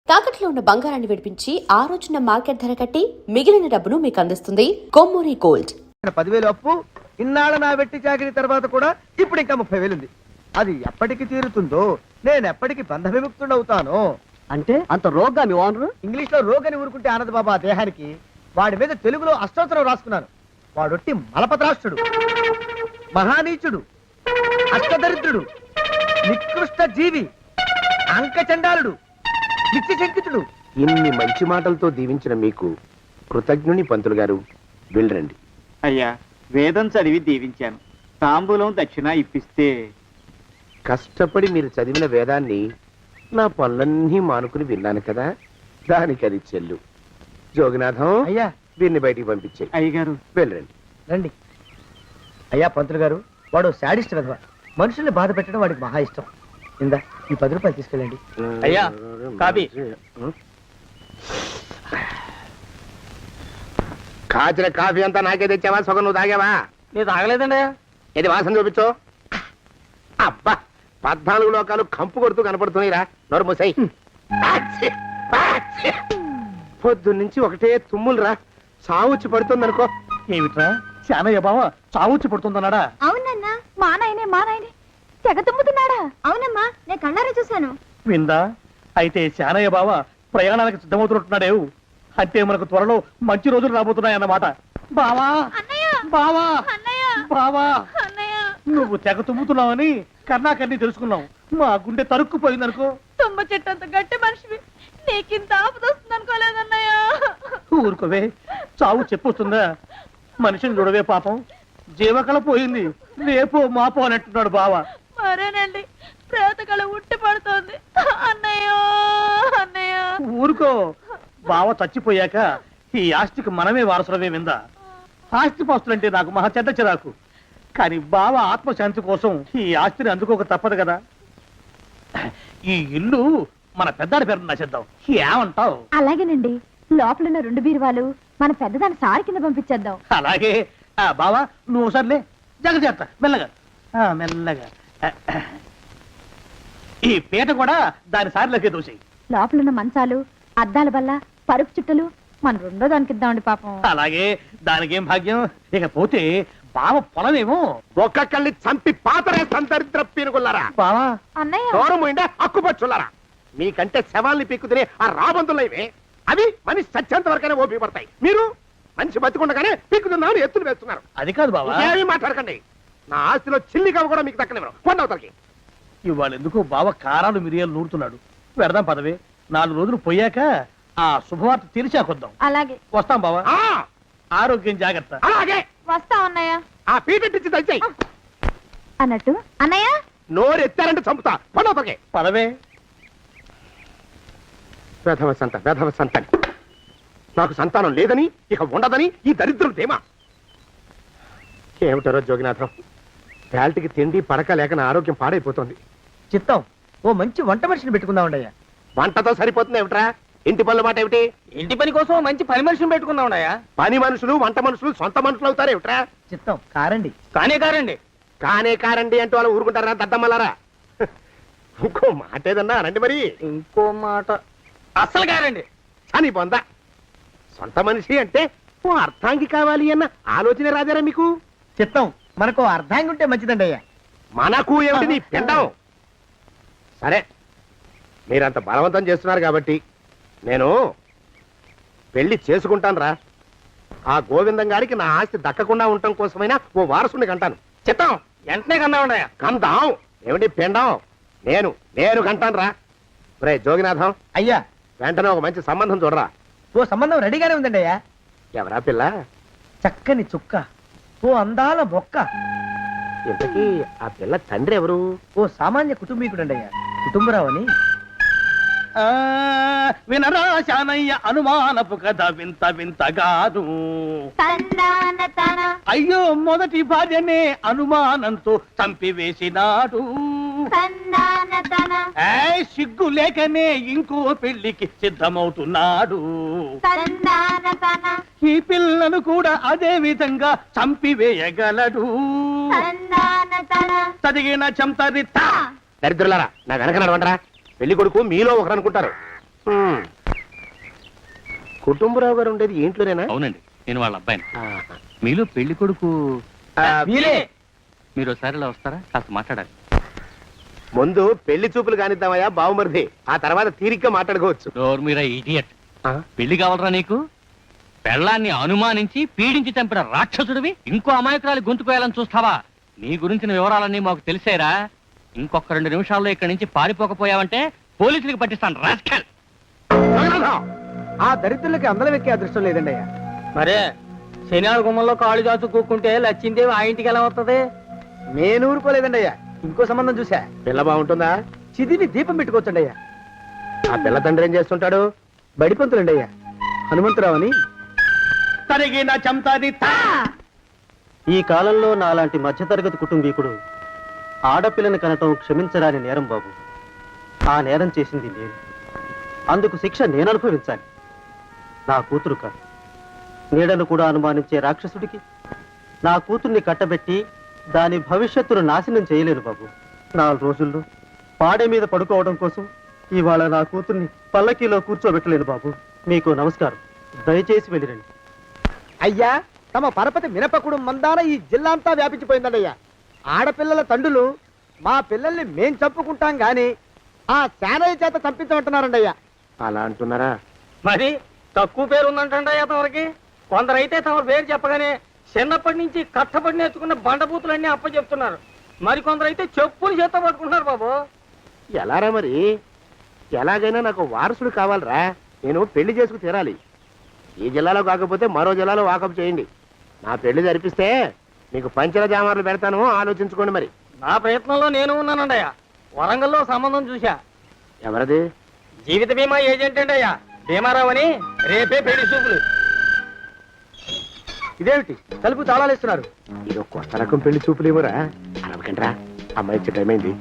తాకట్లో ఉన్న బంగారాన్ని విడిపించి ఆ రోజున మార్కెట్ ధర కట్టి మిగిలిన డబ్బును మీకు అందిస్తుంది కొమ్మూరి గోల్డ్. 10,000 అప్పు ఇన్నాళ్ళ నా వెట్టి చాకిరి తర్వాత కూడా ఇప్పుడు ఇంకా 30,000 ఉంది. అది ఎప్పటికి తీరుతుందో, నేను ఎప్పటికి బంధ విముక్తుడవుతానో. అంటే అంత రోగ్గా మీ ఓనరు? ఇంగ్లీష్ లో రోగ్ అని ఊరుకుంటే ఆనంద్ బాబా దేహానికి, వాడి మీద తెలుగులో అష్టోత్తరం రాసుకున్నాను. వాడొట్టి మలపత్రాష్ట్రుడు, మహానీచుడు, అష్టదరిద్రుడు, నికృష్ట జీవి, అంకచండాలుడు, నిత్య శంకితుడు. ఇన్ని మంచి మాటలతో దీవించిన మీకు కృతజ్ఞుని పంతులు గారు. వెళ్ళరండి. అయ్యా, వేదం చదివి దీవించాను. తాంబూలం దక్షిణ ఇప్పిస్తే. కష్టపడి మీరు చదివిన వేదాన్ని నా పనులన్నీ మానుకుని విన్నాను కదా, దానికి అది చెల్లు. జోగినాథం, అయ్యా వీరిని బయటికి పంపించేయి. అయ్యగారు వెళ్ళరండి. రండి. అయ్యా పంతులు గారు, వాడు శాడిస్ట్ విధవ. మనుషుల్ని బాధ పెట్టడం వాడికి మహా ఇష్టం. ఇందా ఈ 10 రూపాయలు తీసుకెళ్ళండి. అయ్యా, కాపీ. కాచిన కాఫీ అంతా నాకే తెచ్చావా? సగం నువ్వు తాగావా? నేను తాగలేదండి. ఇది వాసన చూపించు. అబ్బా, 14 లోకాలు కంపు కొడుతూ కనపడుతున్నాయిరా. నోరు మూసాయి. పొద్దున్నుంచి ఒకటే తుమ్ములురా. సావుచ్చి పడుతుంది అనుకో. ఏమిట్రా శానయ్య బావ చావుచ్చి పడుతుందన్నాడా? అవునన్నా, మా నాయనే తెగ తుమ్ముతున్నాడా? అవునమ్మా, నేను కళ్ళారా చూశాను. విందా? అయితే శానయ్య బావ ప్రయాణానికి సిద్ధమవుతున్నట్టున్నాడేవు. అంటే మనకు త్వరలో మంచి రోజులు రాబోతున్నాయన్నమాట. బావా బావా బావా, నువ్వు తెగ తుమ్ముతున్నావని కర్ణాకర్ణి తెలుసుకున్నావు. మా గుండె తరుక్కుపోయిందనుకో. తుమ్మ చెట్టు అంత గట్టి మనిషివి, నీకింత ఆపదొస్తుంది అనుకోలేదన్నయ్య. ఊరుకోవే, చావు చెప్పొస్తుందా? మనిషిని చూడవే, పాపం జీవకళ పోయింది. రేపో మాపో అని అంటున్నాడు బావ. మరేనండి, ప్రేతకళ ఉట్టి పడుతోంది అన్నయ్య. ఊరుకో, బావ చచ్చిపోయాక ఈ ఆస్తికి మనమే వారసులమే. విందా? ఆస్తి పాస్తులంటే నాకు మహా చెడ్డ చిరాకు. కానీ బావ ఆత్మశాంతి కోసం ఈ ఆస్తిని అందుకోక తప్పదు కదా. ఈ ఇల్లు మన పెద్దాడి పేరు నచ్చేద్దాం. ఏమంటావు? అలాగేనండి, లోపలున్న 2 బీరువాలు మన పెద్దదాన్ని సారి కింద పంపించేద్దాం. అలాగే. బావా నువ్వు సర్లే, జాగ్రత్త, మెల్లగా మెల్లగా. ఈ పీట కూడా దాని సారిలోకి దూసేయి. లోపలున్న మంచాలు, అద్దాల బల్ల, పరుపు చుట్టలు మన 2వ దానికి ఇద్దామండి పాపం. అలాగే, దానికేం భాగ్యం. ఇకపోతే బావ పొలమేమో ఒక్కొక్కళ్ళని చంపి పాతరేస్తాను దరిద్ర పీనుకున్నారా. బావా అన్నయ్య, దూరం పోయిందా అక్కుపచ్చులారా. మీకంటే శవాల్ని పీక్కుతినే ఆ రాబందులైవే, అవి మనిషి చచ్చేంత వరకైనా ఓపి పడతాయి. మీరు మనిషి బతికుండగానే పీక్కుతున్నామని ఎత్తులు వేస్తున్నారు. అది కాదు బావా. ఏమీ మాట్లాడకండి. నా ఆస్తిలో చిల్లికవ కూడా మీకు దక్కనివ్వరు. కొండవతలకి. ఇవాళ ఎందుకు బావ కారాలు మిరియాలు నూరుతున్నాడు. పెడదాం పదవి. 4 రోజులు పోయాక ఆ శుభవార్త తెరిచాకొద్దాం. అలాగే వస్తాం బావా. ఆ, ఆరోగ్యం జాగ్రత్త. అలాగే. వస్తా అన్నయ్య. ఆ పీటెట్టించి దయచేయి. అన్నట్టు అన్నయ్య, నోరు ఎత్తారంటే చంపుతా. కొండవతలకి. పదవే. వేధవ సంతానం. నాకు సంతానం లేదని, ఇక ఉండదని ఈ దరిద్రులు ధీమా. ఏమిటారో జోగినాథం, వేల్టికి తిండి పడక లేక నా ఆరోగ్యం పాడైపోతుంది. చిత్తం, ఓ మంచి వంట మనిషిని పెట్టుకుందామండయ్యా. వంటతో సరిపోతుంది ఏమిట్రా? ఇంటి పనుల మాట ఏమిటి? ఇంటి పని కోసం మంచి పని మనిషిని పెట్టుకున్నావున్నాయా? పని మనుషులు వంట మనుషులు సొంత మనుషులు అవుతారు ఏమిట్రా? చిత్తం కారండి. కారండి. కారండి అంటూ వాళ్ళు ఊరుకుంటారా దద్దమ్మలారా? ఇంకో మాట ఏదన్నా రండి మరి. ఇంకో మాట అస్సలు కారండి. అని పొందా. సొంత మనిషి అంటే ఓ అర్థాంగి కావాలి అన్న ఆలోచన రాజారా మీకు? చిత్తం, మనకు అర్ధాంగి ఉంటే మంచిదండి అయ్యా. మనకు ఏమిటి నీ పిండం? సరే, మీరంత బలవంతం చేస్తున్నారు కాబట్టి నేను పెళ్లి చేసుకుంటాను రా. ఆ గోవిందం గారికి నా ఆస్తి దక్కకుండా ఉండటం కోసమైనా ఓ వారసుని కంటాను. చిత్తం, వెంటనే కన్నావున్నాయా? కందాం. ఏమిటి పిండం? నేను కంటాను రా. రే జోగినాథం, అయ్యా వెంటనే ఒక మంచి సంబంధం చూడరా. ఓ సంబంధం రెడీగానే ఉందండి అయ్యా. ఎవరా పిల్ల? చక్కని చుక్క, ఓ అందాల మొక్క. ఇంతకీ ఆ పిల్ల తండ్రి ఎవరు? ఓ సామాన్య కుటుంబీకుడండి అయ్యా, కుటుంబరావు అని. వినరా శానయ్య అనుమానపు కథ వింత వింతగాదు. అయ్యో మొదటి భార్యనే అనుమానంతో చంపివేసినాడు. సిగ్గు లేకనే ఇంకో పెళ్లికి సిద్ధమవుతున్నాడు. ఈ పిల్లను కూడా అదే విధంగా చంపివేయగలడు. చదివిన చంతరిత. దరిద్రులారా, నా వెనక నడవంటరా. పెళ్లి కొడుకు మీలో ఒకరు అనుకుంటారు. కుటుంబరావు గారు ఉండేది ఇంట్లోనేనా? అవునండి, నేను వాళ్ళ అబ్బాయిని. ఆహా. మీలో పెళ్లి కొడుకు ఆ, మీరు ఒకసారి ఇలా వస్తారా? కాస్త మాట్లాడాలి. ముందు పెళ్లి చూపులు కానిద్దామయ్యా బావుమరిది, ఆ తర్వాత తీరిగ్గా మాట్లాడుకోవచ్చు. డోర్ మీరా ఇడియట్. ఆ? పెళ్లి కావాలరా నీకు? పెళ్ళాన్ని అనుమానించి పీడించి చంపిన రాక్షసుడివి ఇంకో అమాయకురాలి గొంతుకోయాలని చూస్తావా? నీ గురించిన వివరాలన్నీ మాకు తెలిసేరా. ఇంకొక 2 నిమిషాల్లో ఇక్కడి నుంచి పారిపోకపోయావంటే పోలీసులకు పట్టిస్తాను రాస్కల్. ఆ దరిద్రులకి అందరం ఎక్కే అదృష్టం లేదండి అయ్యా. మరే శనివారం గుమ్మంలో కాళ్ళు చాచు కూకుంటే లచ్చిందేవి ఆ ఇంటికి ఎలా వస్తుంది? నేను ఊరుకోలేదండి అయ్యా. ఇంకో సంబంధం చూసా. పిల్ల బాగుంటుందా? చిదివి దీపం పెట్టుకోవచ్చండి అయ్యా. ఆ పిల్ల తండ్రి ఏం చేస్తుంటాడు? బడిపంతులండి అయ్యా, హనుమంతరావు అని. తరిగిన చంతది ఈ కాలంలో నాలాంటి మధ్యతరగతి కుటుంబీకుడు ఆడపిల్లని కనటం క్షమించరాని నేరం బాబు. ఆ నేరం చేసింది నేను. అందుకు శిక్ష నేను అనుభవించాలి. నా కూతురు కాదు, నీడను కూడా అనుమానించే రాక్షసుడికి నా కూతుర్ని కట్టబెట్టి దాని భవిష్యత్తును నాశనం చేయలేను బాబు. 4 రోజుల్లో పాడే మీద పడుకోవడం కోసం ఇవాళ నా కూతుర్ని పల్లకీలో కూర్చోబెట్టలేను బాబు. మీకు నమస్కారం, దయచేసి వెళ్ళిరండి. అయ్యా, తమ పరపతి మినపకుడు మందాన ఈ జిల్లా అంతా వ్యాపించిపోయిందండి అయ్యా. ఆడపిల్లల తండ్రులు మా పిల్లల్ని మేం చంపుకుంటాం గాని ఆ శానయ్య చేత చంపించమంటున్నారండి అయ్యా. అలా అంటున్నారా? మరి తక్కువ పేరు ఉందంటే తమరికి. కొందరైతే తమ పేరు చెప్పగానే చిన్నప్పటి నుంచి కట్టబడి నేర్చుకున్న బండబూతులన్నీ అప్పచెప్తున్నారు. మరి కొందరైతే చెప్పులు చేత పట్టుకుంటున్నారు బాబు. ఎలారా మరి? ఎలాగైనా నాకు వారసుడు కావాలరా. నేను పెళ్లి చేసుకు తీరాలి. ఈ జిల్లాలో కాకపోతే మరో జిల్లాలో వాకప్ చేయండి. నా పెళ్లి జరిపిస్తే మీకు పంచల జామార్లు పెడతాను, ఆలోచించుకోండి మరి. నా ప్రయత్నంలో నేను ఉన్నానండయ్యా. వరంగల్లో సంబంధం చూశా. ఎవరది? జీవిత బీమా ఏజెంట్ అండి అయ్యా, భీమారావు అని. రేపే పెళ్లి చూపులు. ఇదేమిటి తలుపు తాళాలేస్తున్నారు? ఇది కొత్త రకం పెళ్లి చూపులేమోరా. అరవకండ్రా, అమ్మాయి ఇచ్చే టైం అయింది.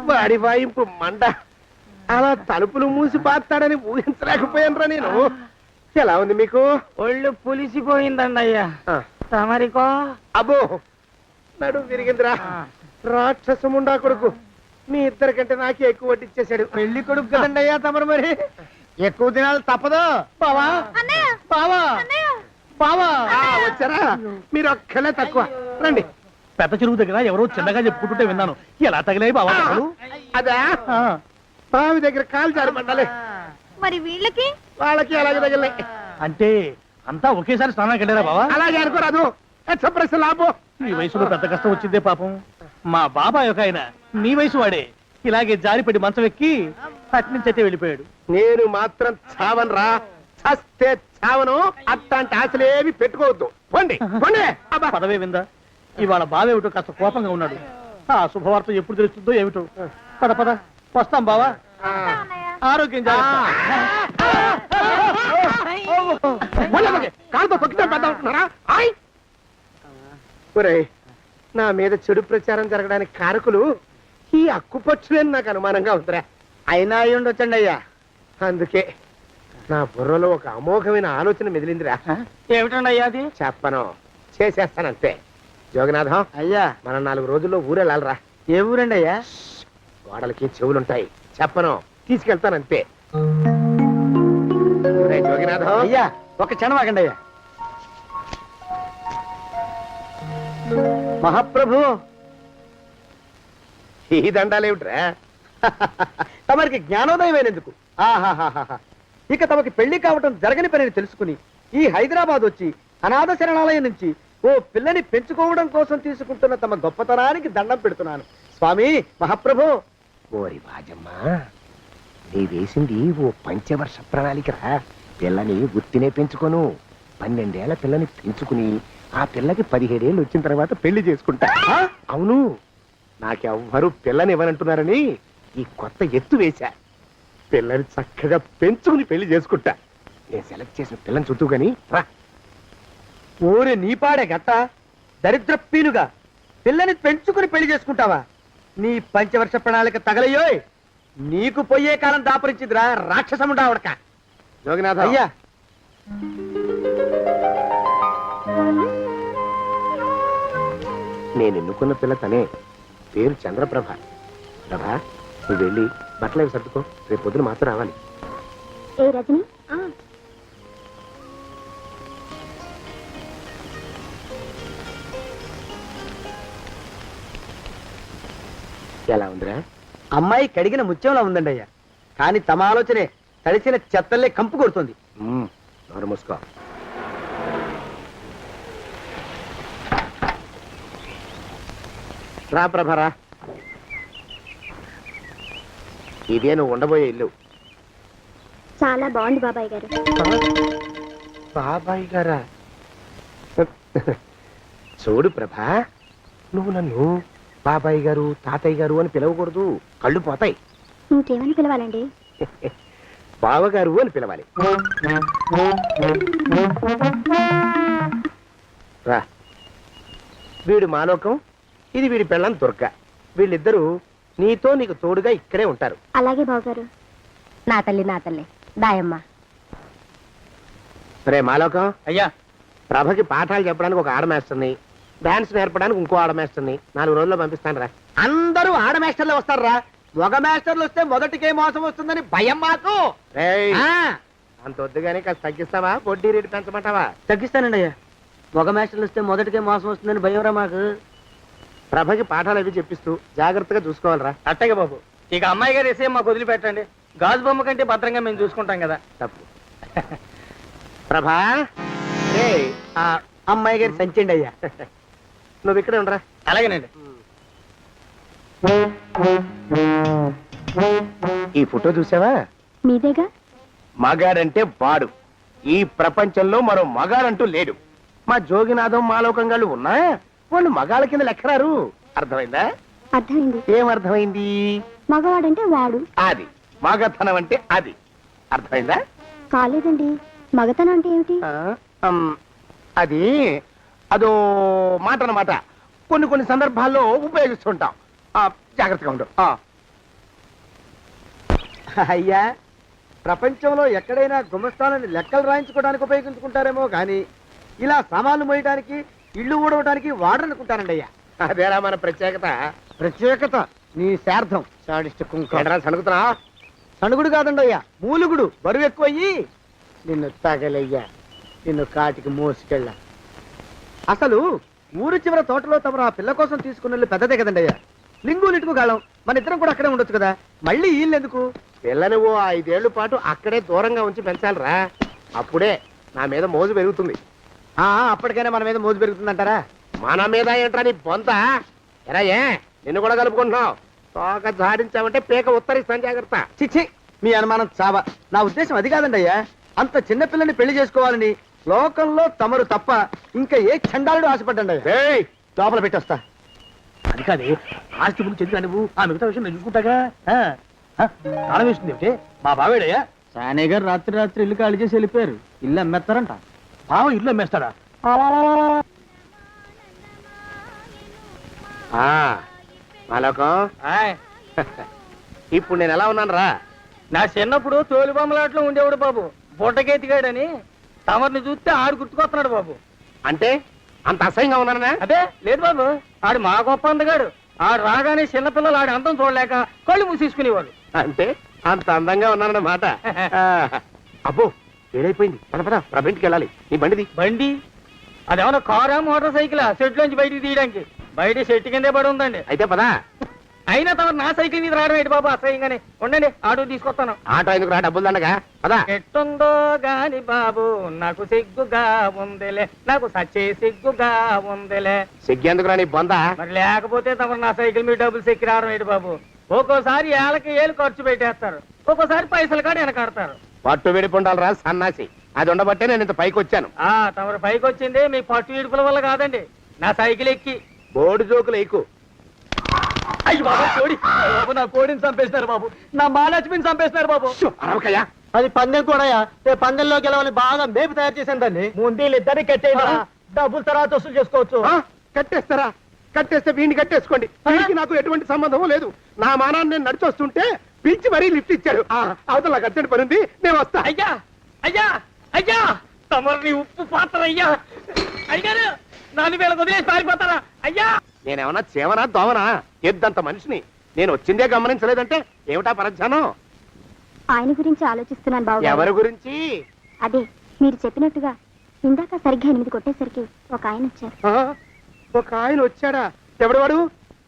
వాడి వాయింపు మండ. అలా తలుపులు మూసి పాతాడని ఊహించలేకపోయానురా నేను. ఎలా ఉంది మీకు? ఒళ్ళు పులిసిపోయిందండి అయ్యా. ఆ, తమరికో? అబ్బో, నడు విరిగిందిరా. రాక్షసముండా కొడుకు మీ ఇద్దరికంటే నాకే ఎక్కువ వడ్డిచ్చేశాడు. పెళ్లి కొడుకు కదండి అయ్యా తమరు, మరి ఎక్కువ దినాలు తప్పదు. బావా బావా బావా వచ్చారా? మీరు ఒక్కలే తక్కువ. రండి. పెద్ద చెరువు దగ్గర ఎవరో చిన్నగా చెప్పుకుంటుంటే విన్నాను. ఎలా తగిలాయి బావా అసలు? అదా బావి దగ్గర కాలు జారి పడ్డాలి. మరి వీళ్ళకి వాళ్ళకి అలాగే తగిలే. అంటే అంతా ఒకేసారి స్నానానికి వెళ్ళారా బావా? అలాగే అనుకోరాదు. ప్రశ్న లాభం. ఈ వయసులో పెద్ద కష్టం వచ్చిందే పాపం. మా బాబాయ్ ఒక ఆయన నీ వయసు వాడే ఇలాగే జారిపడి మంచం ఎక్కి అట్నుంచి అయితే వెళ్ళిపోయాడు. నేను మాత్రం చావనరా. చస్తే చావను. అట్లాంటి ఆశలేమి పెట్టుకోవద్దు. పోండి పోండి. అబ్బా. పదవే విందా, ఇవాళ బావేమిటో కాస్త కోపంగా ఉన్నాడు. ఆ శుభవార్త ఎప్పుడు తెలుస్తుందో ఏమిటో. పద పద, వస్తాం బావా. ఆరోగ్యం జాగ్రత్త. కాలుతో తొక్కితే పెద్ద ఉంటున్నారా? ఒరేయ్, నా మీద చెడు ప్రచారం జరగడానికి కారకులు ఈ అక్కుపక్షులని నాకు అనుమానంగా ఉందిరా. అయినా అయి ఉండొచ్చండి అయ్యా. అందుకే నా బుర్రలో ఒక అమోఘమైన ఆలోచన మెదిలిందిరా. ఏమిటండి అయ్యా అది? చెప్పను, చేసేస్తానంతే. జోగనాథం, అయ్యా, మనం 4 రోజుల్లో ఊరెళ్ళాలరా. ఏ ఊరండి అయ్యా? గోడలకి చెవులుంటాయి. చెప్పను, తీసుకెళ్తానంతే. ఒరేయ్ జోగినాథం, అయ్యా, ఒక క్షణం ఆగండి అయ్యా. మహాప్రభు, ఈ దండాలేమిట్రా? తమరికి జ్ఞానోదయమైనందుకు ఆహాహాహా. ఇక తమకి పెళ్లి కావటం జరగని పనిని తెలుసుకుని ఈ హైదరాబాద్ వచ్చి అనాథ శరణాలయం నుంచి ఓ పిల్లని పెంచుకోవడం కోసం తీసుకుంటున్న తమ గొప్పతనానికి దండం పెడుతున్నాను. స్వామి మహాప్రభు. ఓరి బాజమ్మా, నీ వేసింది ఓ పంచవర్ష ప్రణాళికరా. పిల్లని గుర్తినే పెంచుకోను. 12 ఏళ్ల పిల్లని పెంచుకుని ఆ పిల్లకి 17 ఏళ్ళు వచ్చిన తర్వాత పెళ్లి చేసుకుంటా. అవును, నాకెవ్వరూ పిల్లని ఇవ్వనంటున్నారని ఈ కొత్త ఎత్తు వేశా. పిల్లని చక్కగా పెంచుకుని పెళ్లి చేసుకుంటా. నేను సెలెక్ట్ చేసిన పిల్లని చుట్టూ గాని రా. ఊరి నీపాడే గట్ట దరిద్ర పీనుగా పిల్లని పెంచుకుని పెళ్లి చేసుకుంటావా? నీ పంచవర్ష ప్రణాళిక తగలయ్యోయ్. నీకు పోయే కాలం దాపరించిందిరా రాక్షసముండా ఉడక. జోగినాథ, అయ్యా, నేను ఎన్నుకున్న పిల్ల తనే, పేరు చంద్రప్రభ. ప్రభ, నువ్వు వెళ్ళి బట్టలు అవి సర్దుకో, రేపు పొద్దున మాత్రం రావాలి. ఏ రజని ఎలా ఉందిరా? అమ్మాయి కడిగిన ముత్యంలా ఉందండి అయ్యా, కానీ తమ ఆలోచనే తడిసిన చెత్తల్లే కంపు కొడుతుంది. నోరు మూసుకో. రా ప్రభరా, ఇదే నువ్వు ఉండబోయే ఇల్లు. చాలా బాగుంది బాబాయ్ గారు. బాబాయ్ గారా? చూడు ప్రభా, నువ్వు నన్ను బాబాయ్ గారు తాతయ్య గారు అని పిలవకూడదు, కళ్ళు పోతాయి. ఇంకేమని పిలవాలండి? బావగారు అని పిలవాలి. రా, వీడు మాలోకం, ఇది వీడి పెళ్ళం దుర్గ. వీళ్ళిద్దరూ నీతో నీకు తోడుగా ఇక్కడే ఉంటారు. అలాగే బావగారు. నా తల్లి దాయమ్మ. రే మాలోకం, అయ్యా, ప్రభకి పాఠాలు చెప్పడానికి ఒక ఆడమేస్తుంది, డాన్స్ నేర్పడానికి ఇంకో ఆడమేస్తుంది. 4 రోజుల్లో పంపిస్తాను రా. అందరూ ఆడ మాస్టర్లు వస్తారా? మగ మాస్టర్లు వస్తే మొదటికే మోసం వస్తుందని భయం మాకు. రేయ్, ఆ, అంత వద్దుగానే కాస్త తగ్గిస్తావా? వడ్డీ రేటు పెంచమంటావా? తగ్గిస్తానండి అయ్యా. మగ మాస్టర్లు వస్తే మొదటికే మోసం వస్తుందని భయం రా మాకు. ప్రభకి పాఠాలు అవి చెప్పిస్తూ జాగ్రత్తగా చూసుకోవాలిరా. అట్టగే బాబు. ఇక అమ్మాయి గారు వేసే మాకు వదిలిపెట్టండి. గాజు బొమ్మ కంటే భద్రంగా మేము చూసుకుంటాం కదా. తప్పు. ప్రభా, రేయ్, ఆ అమ్మాయి గారి సంచండి అయ్యా. నువ్వు ఇక్కడే ఉండరా. అలాగేనండి. ఈ ఫోటో చూసావా? మీదేగా? మగాడంటే వాడు. ఈ ప్రపంచంలో మరో మగాడంటూ లేడు. మా జోగినాథం మాలోకంగాళ్ళు ఉన్నా వాళ్ళు మగాళ్ళ కింద లెక్కరారు. అర్థమైందా? అర్థమైంది. ఏం అర్థమైంది? మగవాడంటే వాడు. అది మగతనం అంటే అది. అర్థమైందా? కాలేదండి. మగతనం అంటే ఏమిటి? అది అదో మాట అన్నమాట. కొన్ని సందర్భాల్లో ఉపయోగిస్తుంటాం. జాగ్రత్తగా ఉండు. అయ్యా, ప్రపంచంలో ఎక్కడైనా గుమస్థానాన్ని లెక్కలు రాయించుకోవడానికి ఉపయోగించుకుంటారేమో కానీ ఇలా సామాన్లు మోయడానికి, ఇల్లు ఊడవడానికి వాడరనుకుంటానండి అయ్యా. అదేరా మన ప్రత్యేకత. ప్రత్యేకత నీ శార్థం. సాడిస్ట్ కుంక. ఎడరా సణుకుతున్నా? సణుగుడు కాదండి అయ్యా, మూలుగుడు. బరువు ఎక్కువయ్యి నిన్ను తగలయ్యా, నిన్ను కాటికి మోసుకెళ్ళ. అసలు ఊరు చివర తోటలో తమరు ఆ పిల్ల కోసం తీసుకున్న పెద్దదే కదండి అయ్యా. లింగు లిటుకు గాలం. మన ఇద్దరం కూడా అక్కడే ఉండొచ్చు కదా. మళ్ళీ వీళ్ళు ఎందుకు? పిల్లని ఓ 5 ఏళ్ల పాటు అక్కడే దూరంగా ఉంచి పెంచాలిరా. అప్పుడే నా మీద మోజు పెరుగుతుంది. అప్పటికైనా మన మీద మోజు పెరుగుతుందంటారా? మన మీద ఏంట్రా నీ బొంత? ఎరా, ఏ నిన్ను కూడా కలుపుకుంటున్నావు? తోక జాడించావంటే పీక ఉత్తరిస్తాను, జాగ్రత్త. చిచ్చి, మీ అనుమానం చావా. నా ఉద్దేశం అది కాదండి అయ్యా. అంత చిన్న పిల్లని పెళ్లి చేసుకోవాలని లోకంలో తమరు తప్ప ఇంకా ఏ చండాలుడు ఆశపడ్డండి అయ్యా. ఏయ్, లోపల పెట్టొస్తా. అది కాదే, ఆస్తి ముందు చెందుగా నువ్వు ఆ మిగతా విషయం నేను చూసుకుంటాగా. తాళం వేస్తుంది ఏమిటి? మా బావేడయ్యా. సానే గారు రాత్రి ఇల్లు ఖాళీ చేసి వెళ్ళిపోయారు. ఇల్లు అమ్మేస్తారంట. బావ ఇల్లు అమ్మేస్తాడా? మాలోకం, ఇప్పుడు నేను ఎలా ఉన్నాను రా? నా చిన్నప్పుడు తోలు బొమ్మలాట్లో ఉండేవాడు బాబు, బుట్టకెత్తిగాడని. తమరిని చూస్తే ఆడు గుర్తుకొస్తున్నాడు బాబు. అంటే అంత అసహ్యంగా ఉన్నానా? అదే లేదు బాబు, ఆడు మా గొప్ప అందగాడు. ఆడు రాగానే చిన్నపిల్లలు ఆడి అందం చూడలేక కళ్ళు మూసేసుకునేవాడు. అంటే అంత అందంగా ఉన్నానన్నమాట. అబ్బో, ఏడైపోయింది. పద ప్రభంటికి వెళ్ళాలి. నీ బండిది. బండి అదేమన్నా కారా మోటార్ సైకిలా సెట్లోంచి బయటికి తీయడానికి? బయట సెట్టు కిందే పడి ఉందండి. అయితే పదా. అయినా తమరు నా సైకిల్ మీద రావడం ఏంటి బాబు అసహ్యంగానే. ఉండండి, ఆటో తీసుకొస్తాను. ఆటో ఎందుకు రా, డబ్బులు దండగా. పదా. ఎట్టుందో గాని బాబు నాకు సిగ్గుగా ఉందిలే, నాకు సచ్చే సిగ్గుగా ఉందిలే. సిగ్గెందుకు రా నీ బొంద? మరి లేకపోతే తమరు నా సైకిల్ మీద డబ్బులు సెక్కి రావడం ఏంటి బాబు? ఒక్కోసారి ఏళ్ళు ఖర్చు పెట్టేస్తారు, ఒక్కోసారి పైసలు కాడ వెనకాడతారు. పట్టు విడిపుండాలి రా సన్నాసి. అది ఉండబట్టే నేను ఇంత పైకి వచ్చాను. తమరు పైకి వచ్చింది మీ పట్టు ఇడుపుల వల్ల కాదండి, నా సైకిల్ ఎక్కి. బోర్డు జోకులు ఎక్కువ. అయ్యి బాబు, కోడి బాబు, నా కోడిని చంపేసినారు బాబు, నా మహాలక్ష్మిని చంపేసినారు బాబు. అరవకయ్యా. అది పందెం కూడా. పందెంలో గెలవని బాగా మేపు తయారు చేశాను దాన్ని. ముందు ఇద్దరిని కట్టేయండి, డబ్బులు తర్వాత వసూలు చేసుకోవచ్చు. కట్టేస్తారా? కట్టేస్తే వీడిని కట్టేసుకోండి. వీడికి నాకు ఎటువంటి సంబంధం లేదు. నా మానాన్ని నేను నడిచొస్తుంటే పిలిచి మరీ లిఫ్ట్ ఇచ్చాడు. అవతల నాకు అర్జెంట్ పని ఉంది, నేను వస్తా. అయ్యా అయ్యా అయ్యా తమరిని ఉప్పు పాత్ర అయ్యా. అయ్యారు 4000 వదిలేసి పారిపోతారా అయ్యా? నేనేమన్నా చేవనా దోవనా ఎద్దంత మనిషిని నేను వచ్చిందే గమనించలేదంటే ఏమిటా పరధ్యానం? ఆయన గురించి ఆలోచిస్తున్నాను బావగారు. ఎవరి గురించి? అదే మీరు చెప్పినట్టుగా ఇందాక సరిగ్గా 8 కొట్టేసరికి ఒక ఆయన వచ్చారు. ఆ, ఒక ఆయన వచ్చాడా? ఎవడు వాడు?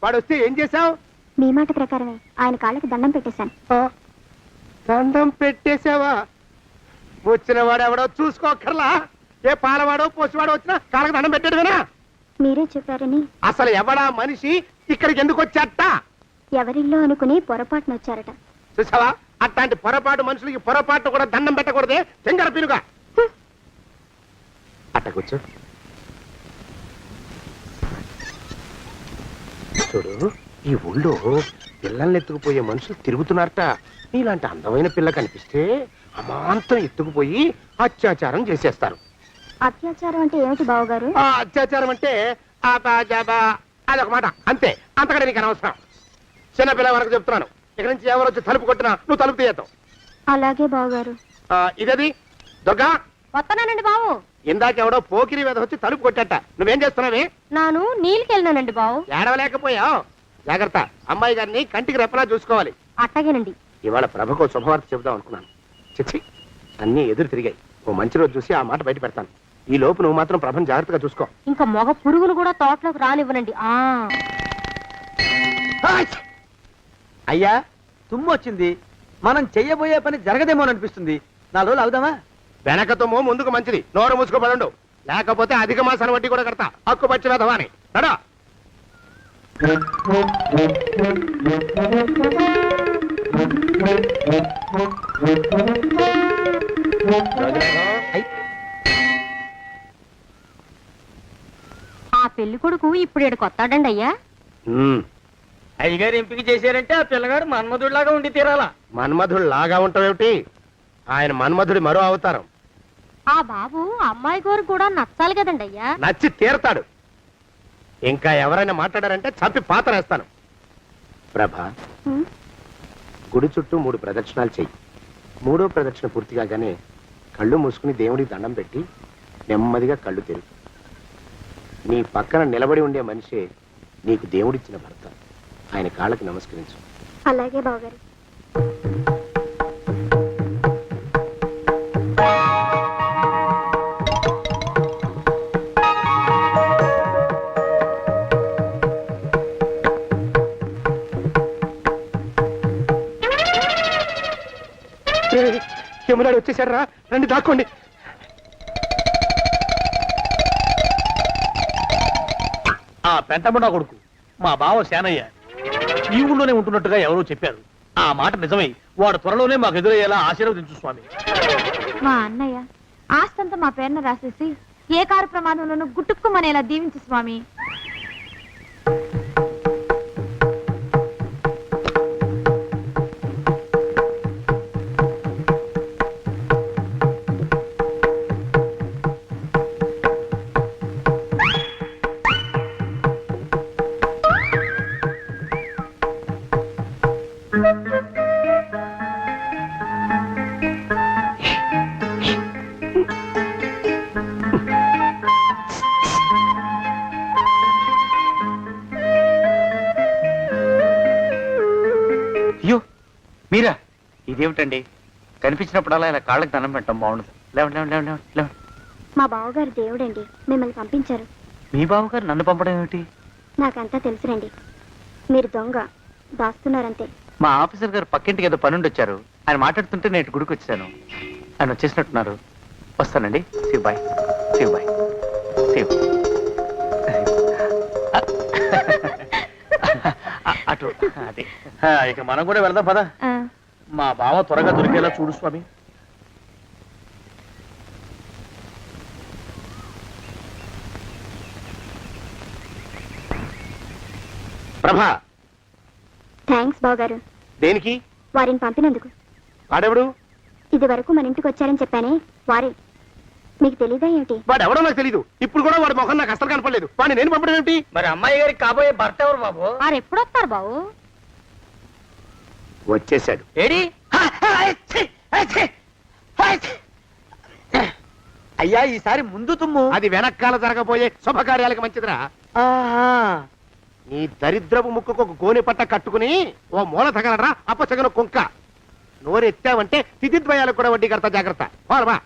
వాడు వస్తే ఏం చేశావు? మీ మాట ప్రకారమే ఆయన కాళ్ళకి దండం పెట్టేశాను. దండం పెట్టేశావా? వచ్చిన వాడు ఎవడో చూసుకోకర్లా. ఏ పాలవాడో పోసివాడో వచ్చినా కాళ్ళకి దండం పెట్టేడువేనా? మీరే చెప్పారని అసలు ఎవడా మనిషి ఇక్కడికి ఎందుకు వచ్చాట? ఎవరిల్లో అనుకుని పొరపాటున వచ్చారట. చూసావా, అట్లాంటి పొరపాటు మనుషులకి పొరపాటు కూడా దండం పెట్టకూడదే చెంగర పినుగా. అట్ట కూర్చో. చూడు, ఈ ఊళ్ళో పిల్లల్ని ఎత్తుకుపోయే మనుషులు తిరుగుతున్నారట. నీలాంటి అందమైన పిల్ల కనిపిస్తే అమాంతం ఎత్తుకుపోయి అత్యాచారం చేసేస్తారు. అత్యాచారం అంటే ఏమిటి బావగారు? ఆ అత్యాచారం అంటే అదొక మాట అంతే, అంతకంటే నీకు అనవసరం. చిన్నపిల్ల వరకు చెప్తున్నాను. ఇక్కడి నుంచి ఎవరు వచ్చి తలుపు కొట్టినా నువ్వు తలుపు తీయతావు. అలాగే బావగారు. ఇదది దుర్గా, వస్తున్నానండి బావు. ఇందాక ఎవడో పోకిరి మీద వచ్చి తలుపు కొట్టట. నువ్వేం చేస్తున్నావే? నాను నీళ్ళకెళ్ళినానండి బావు. ఏడవలేకపోయావు. జాగ్రత్త, అమ్మాయి గారిని కంటికి రెప్పలా చూసుకోవాలి. అట్టగేనండి. ఇవాళ ప్రభకు శుభవార్త చెబుదాం అనుకున్నాను. చిచ్చి, అన్నీ ఎదురు తిరిగాయి. ఓ మంచి రోజు చూసి ఆ మాట బయట పెడతాను. ఈ లోపు నువ్వు మాత్రం ప్రభను జాగ్రత్తగా చూసుకో. ఇంకా మగ పురుగులు కూడా తోటలోకి రానివ్వనండి. అయ్యా, తుమ్ము వచ్చింది. మనం చెయ్యబోయే పని జరగదేమో అనిపిస్తుంది. 4 రోజులు అవుదామా? వెనకతోమో ముందుకు మంచిది. నోరు మూసుకోబడండు, లేకపోతే అధిక మాసాల వడ్డీ కూడా కడతా. హక్కు పచ్చి వెధవాని నడా. ఆ పెళ్లి కొడుకు ఇప్పుడు ఇక్కడికి వస్తాడండి అయ్యా. అయ్యగారు ఎంపిక చేశారంటే ఆ పిల్లగాడు మన్మధుడిలాగా ఉండి తీరాలా. మన్మధుడు లాగా ఉంటావేమిటి? ఆయన మన్మధుడి మరో అవతారం. ఆ బాబు అమ్మాయి గారు కూడా నచ్చాలి కదండి అయ్యా. నచ్చి తీరతాడు. ఇంకా ఎవరైనా మాట్లాడారంటే చంపి పాతరేస్తాను. ప్రభ, గుడి చుట్టూ 3 ప్రదక్షిణాలు చెయ్యి. 3వ ప్రదక్షిణ పూర్తి కాగానే కళ్ళు మూసుకుని దేవుడికి దండం పెట్టి నెమ్మదిగా కళ్ళు తెరుగు. నీ పక్కన నిలబడి ఉండే మనిషే నీకు దేవుడిచ్చిన భర్త. ఆయన కాళ్ళకి నమస్కరించు. అలాగే బావగారు. యమునాడు వచ్చేసాడు రా, రండి దాక్కోండి. ఆ పెంటముడా కొడుకు మా బావ శానయ్య ఈ ఊళ్ళోనే ఉంటున్నట్టుగా ఎవరో చెప్పారు. ఆ మాట నిజమై వాడు త్వరలోనే మాకు ఎదురయ్యేలా ఆశీర్వదించు స్వామి. మా అన్నయ్య ఆస్తంతా మా పేరున రాసేసి ఏ కారు ప్రమాదంలోనూ గుట్టుక్కుమనేలా దీవించు స్వామి. అయ్యో, మీరా? ఇదేమిటండి, కనిపించినప్పుడల్లా ఇలా కాళ్ళకి దండం పెట్టడం బాగుండదు. లేవండి లేవండి లేవండి లేవండి. మా బావగారు దేవుడండి, మిమ్మల్ని పంపించారు. మీ బావగారు నన్ను పంపడం ఏమిటి? నాకంతా తెలుసురండి. మీరు దొంగ దాస్తున్నారంతే. మా ఆఫీసర్ గారు పక్కింటికి ఏదో పనుండి వచ్చారు. ఆయన మాట్లాడుతుంటే నేను గుడికి వచ్చాను. ఆయన వచ్చేసినట్టున్నారు. వస్తానండి. Shiv bye, Shiv bye, Shiv. అటు అదే. ఇక మనం కూడా వెళ్దాం పద. మా బావ త్వరగా దొరికేలా చూడు స్వామి. ప్రభా, థ్యాంక్స్ బావగారు. దేనికి? వారిని పంపినందుకు. వాడెవడు? ఇది వరకు మన ఇంటికి వచ్చారని చెప్పానే వారే. మీకు తెలీదా ఏమిటి? వాడెవడో నాకు తెలీదు. ఇప్పుడు కూడా వాడి మొహం నాకు అసలు కనపడలేదు. వాడిని నేను పంపడం ఏమిటి? మరి అమ్మాయి గారికి కాబోయే భర్త ఎవరు బాబు? వారు ఎప్పుడు వస్తారు బావు? వచ్చేసాడు. ఏడి అయ్యా ఈసారి ముందు తుమ్ము. అది వెనకాల జరగబోయే శుభకార్యాలకు మంచిదిరా. ఆహా. నీ దరిద్రపు ముక్కుకు ఒక గోనె పట్ట కట్టుకుని ఓ మూల తగలరా అప్పచగన కుంక. నోరెత్తావంటే తిథిద్వయాలకు కూడా వడ్డీ కడతా, జాగ్రత్త. పోరమా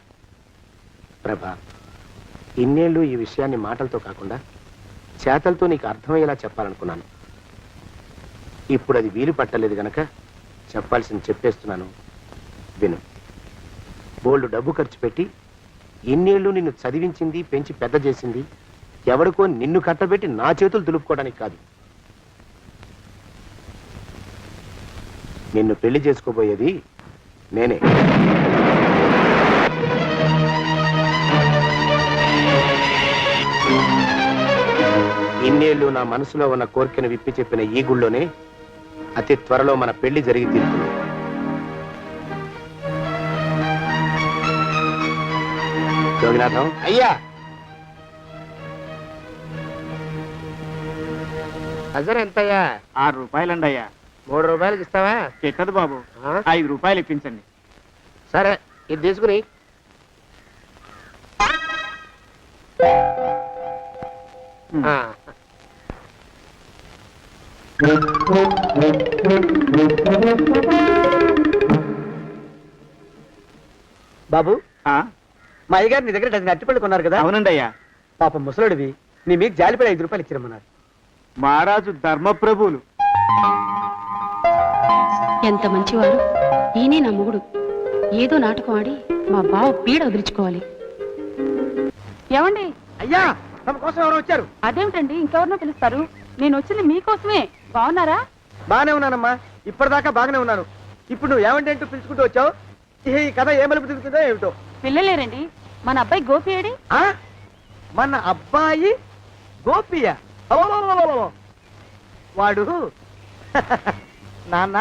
ప్రభా, ఇన్నేళ్ళు ఈ విషయాన్ని మాటలతో కాకుండా చేతలతో నీకు అర్థమయ్యేలా చెప్పాలనుకున్నాను. ఇప్పుడు అది వీలు పట్టలేదు గనక చెప్పాల్సింది చెప్పేస్తున్నాను, విను. బోల్డు డబ్బు ఖర్చు పెట్టి ఇన్నేళ్ళు నిన్ను చదివించింది, పెంచి పెద్ద చేసింది ఎవరికో నిన్ను కట్టబెట్టి నా చేతులు దులుపుకోవడానికి కాదు. నిన్ను పెళ్లి చేసుకోబోయేది నేనే. ఇన్నేళ్ళు నా మనసులో ఉన్న కోరికను విప్పి చెప్పిన ఈ గుళ్ళోనే అతి త్వరలో మన పెళ్లి జరిగి తీరుతుంది. జోగినాథం అయ్యా, అజర్ ఎంతయ్యా? 6 రూపాయలండి అయ్యా. 3 రూపాయలకి ఇస్తావా? ఎక్కదు బాబు, ఆ? 5 రూపాయలు ఇప్పించండి. సరే, ఇది తీసుకుని. ఆ. బాబు, ఆ? మా అయ్యగారు నీ దగ్గర డజన్ అరటిపళ్ళు కొన్నారు కదా? అవునండి అయ్యా. పాపం ముసలుడివి, నీ మీకు జాలిపడి 5 రూపాయలు ఇచ్చిరమ్మన్నారు. మహారాజు ధర్మప్రభువులు. ఎంత మంచివాడు ఈయనే నా మొగుడు. ఏదో నాటకం ఆడి మా బావ పీడ వదిలించుకోవాలి. ఏమండి? అయ్యా, తమ కోసం ఎవరో వచ్చారు. అదేమిటండి, ఇంకెవరినో పిలుస్తారు? నేను వచ్చింది మీకోసమే. బాగున్నారా? బాగానే ఉన్నానమ్మా, ఇప్పటిదాకా బాగానే ఉన్నాను. ఇప్పుడు నువ్వు ఏమంటే అంటూ పిలుచుకుంటూ వచ్చావు. ఈ కథ ఏ మలుపు తిరుగుతుందో ఏమిటో. పిల్లలేరండి. మన అబ్బాయి గోపి ఏడి? ఆ? మన అబ్బాయి గోపియ? అబ్బబ్బబ్బబ్బబ్బ. వాడు నాన్న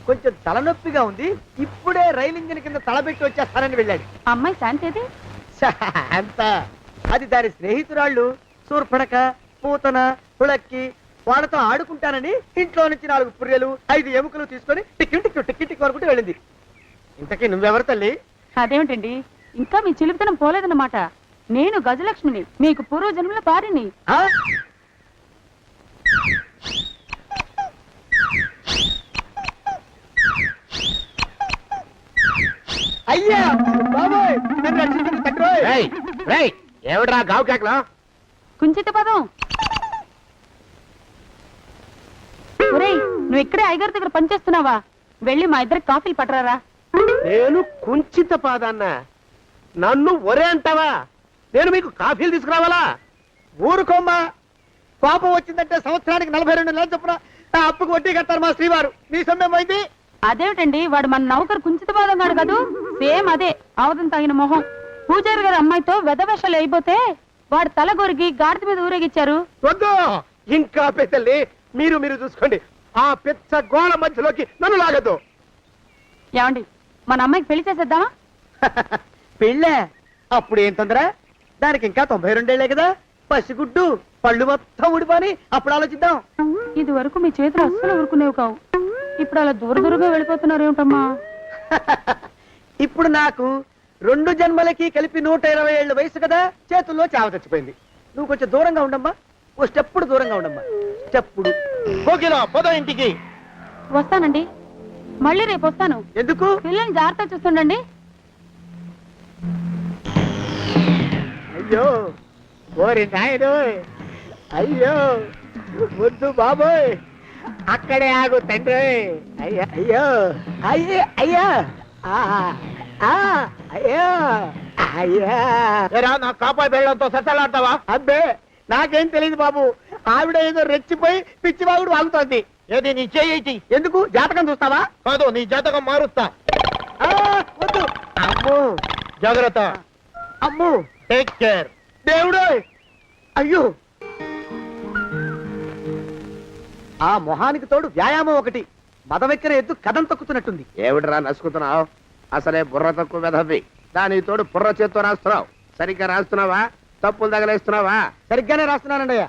కొంచెం తలనొప్పిగా ఉంది, ఇప్పుడే రైలు ఇంజిన్ కింద తలబెట్టి వచ్చేస్తానని వెళ్ళాడు. అమ్మాయి శాంతి ఏది? అంత అది దాని స్నేహితురాళ్ళు సూర్పణక, పూతన, పుళక్కి వాళ్ళతో ఆడుకుంటానని ఇంట్లో నుంచి 4 పుర్రెలు 5 ఎముకలు తీసుకొని టిక్కి టిక్కి టిక్కి టిక్కి వరకు వెళ్ళింది. ఇంతకీ నువ్వెవరు తల్లి? అదేమిటండి, ఇంకా మీ చిలుపుతనం పోలేదన్నమాట. నేను గజలక్ష్మిని, మీకు పూర్వ జన్మల భార్యని. ఆ? అయ్యా బాబోయ్, నన్ను రక్షించండి తండ్రోయ్. రేయ్, రేయ్, ఏమిట్రా గావు కేకలో? కుంచిత పదం. ఒరేయ్, నువ్వు ఇక్కడే అయ్యగారి దగ్గర పనిచేస్తున్నావా? వెళ్ళి మా ఇద్దరికి కాఫీలు పట్టరారా. నేను కుంచిత పాదాన్న, నన్ను ఒరే అంటావా? నేను మీకు కాఫీలు తీసుకురావాలా? ఊరుకోమ్మా, కోపం వచ్చిందంటే సంవత్సరానికి 42 నెలలు చొప్పున ఆ అప్పుకు వడ్డీ కట్టారు మా శ్రీవారు. నీ సొమ్మేం పోయింది? అదేమిటండి, వాడు మన నౌకరు కుంచిత పాదం కాడు కదూ. సేమ్ అదే, అవతం తగిన మొహం. పూజారి గారి అమ్మాయితో వెధవేషాలు అయిపోతే వాడు తల గొరిగి గాడిద మీద ఊరేగిచ్చారు. వద్దు, ఇంకా పెద్దల్ని మీరు చూసుకోండి. ఆ పెద్ద గోళ మధ్యలోకి నన్ను లాగద్దు. ఏమండి, మన అమ్మాయికి పెళ్లి చేసేద్దామా? పెళ్ళే? అప్పుడు ఏం తొందర? దానికి ఇంకా 92 కదా. పసిగుడ్డు పళ్ళు మొత్తం ఊడిపోని అప్పుడు ఆలోచిద్దాం. ఇది వరకు మీ చేతులు అస్సలు ఊరుకునేవి కావు. ఇప్పుడు అలా దూరంగా వెళ్ళిపోతున్నారు ఏమిటమ్మా? ఇప్పుడు నాకు 2 జన్మలకి కలిపి 120 ఏళ్ళ వయసు కదా, చేతుల్లో చావ చచ్చిపోయింది. నువ్వు కొంచెం దూరంగా ఉండమ్మా, ఓ స్టెప్పుడు దూరంగా ఉండమ్మా. స్టెప్పుడు కోకిలా పద ఇంటికి. వస్తానండి, మళ్ళీ రేపు వస్తాను. ఎందుకు? పిల్లల్ని జాగ్రత్త చూస్తుండండి. అయ్యో ఓరి నాయుడు, అయ్యో వద్దు బాబోయ్, అక్కడే ఆగు తండ్రి. అయ్యా అయ్యో, అయ్యో అయ్యా, అయ్యో అయ్యా. నా కాపాయి బెళ్ళంతో ససలాడతావా? అబ్బే, నాకేం తెలియదు బాబు. ఆవిడ ఏదో రెచ్చిపోయి పిచ్చివాగుడు వాగుతోంది. ఏది నీ చేయి? ఎందుకు? జాతకం చూస్తావా? కాదు, నీ జాతకం మారుస్తా. వద్దు. అమ్మో, జాగ్రత్త. అమ్మో, టేక్ కేర్. దేవుడు. అయ్యో, ఆ మొహానికి తోడు వ్యాయామం ఒకటి. మదవెక్కిన ఎద్దు కథం తొక్కుతున్నట్టుంది. ఏమిటిరా నసుకుతున్నావు? అసలే బుర్ర తక్కువ వెధవి. దాని తోడు బుర్ర చేత్తో రాస్తున్నావు. సరిగ్గా రాస్తున్నావా? తప్పులు తగలేస్తున్నావా? సరిగ్గానే రాస్తున్నానండి అయ్యా.